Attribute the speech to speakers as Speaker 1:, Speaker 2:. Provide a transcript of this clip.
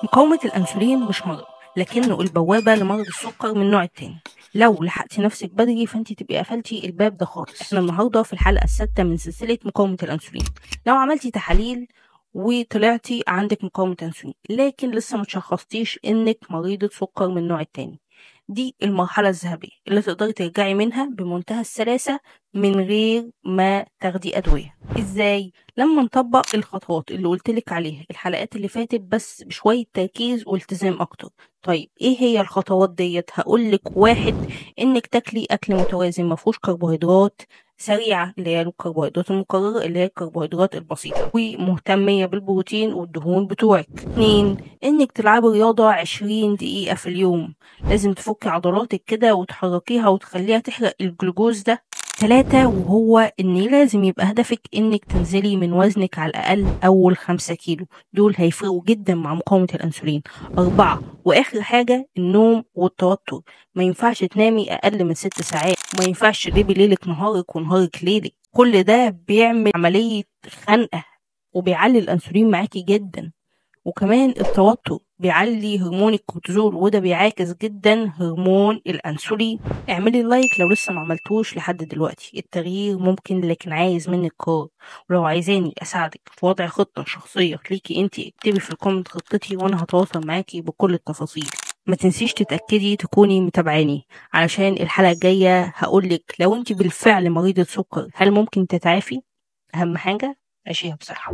Speaker 1: مقاومة الأنسولين مش مرض، لكنه البوابة لمرض السكر من النوع التاني. لو لحقتي نفسك بدري فانت تبقي قفلتي الباب ده خالص. احنا النهارده في الحلقة السادسة من سلسلة مقاومة الأنسولين. لو عملتي تحاليل وطلعتي عندك مقاومة أنسولين لكن لسه متشخصتيش انك مريضة سكر من النوع التاني، دي المرحلة الذهبية اللي تقدري ترجعي منها بمنتهى السلاسة من غير ما تاخدي أدوية. ازاي؟ لما نطبق الخطوات اللي قلتلك عليها الحلقات اللي فاتت بس بشوية تركيز والتزام اكتر. طيب ايه هي الخطوات ديت؟ هقولك: واحد، انك تاكلي اكل متوازن مفهوش كربوهيدرات سريعة اللي هي الكربوهيدرات المكررة اللي هي الكربوهيدرات البسيطة، ومهتمية بالبروتين والدهون بتوعك. اتنين، انك تلعبي رياضة 20 دقيقة في اليوم، لازم تفكي عضلاتك كده وتحركيها وتخليها تحرق الجلوكوز ده. تلاتة، وهو ان لازم يبقى هدفك انك تنزلي من وزنك على الاقل اول 5 كيلو، دول هيفرقوا جدا مع مقاومة الانسولين. اربعة، واخر حاجة، النوم والتوتر. ما ينفعش تنامي اقل من 6 ساعات، وما ينفعش تقلبي ليلك نهارك ونهارك ليلك، كل ده بيعمل عملية خنقة وبيعلي الانسولين معاكي جدا. وكمان التوتر بيعلي هرمون الكورتيزول وده بيعاكس جدا هرمون الانسولين. اعملي لايك لو لسه ما عملتوش لحد دلوقتي، التغيير ممكن لكن عايز منك قرار. ولو عايزاني اساعدك في وضع خطة شخصية ليكي انتي اكتبي في الكومنت خطتي وانا هتواصل معاكي بكل التفاصيل. ما تنسيش تتأكدي تكوني متابعاني علشان الحلقة الجاية هقولك لو انتي بالفعل مريضة سكر هل ممكن تتعافي. اهم حاجة عيشيها بصحة.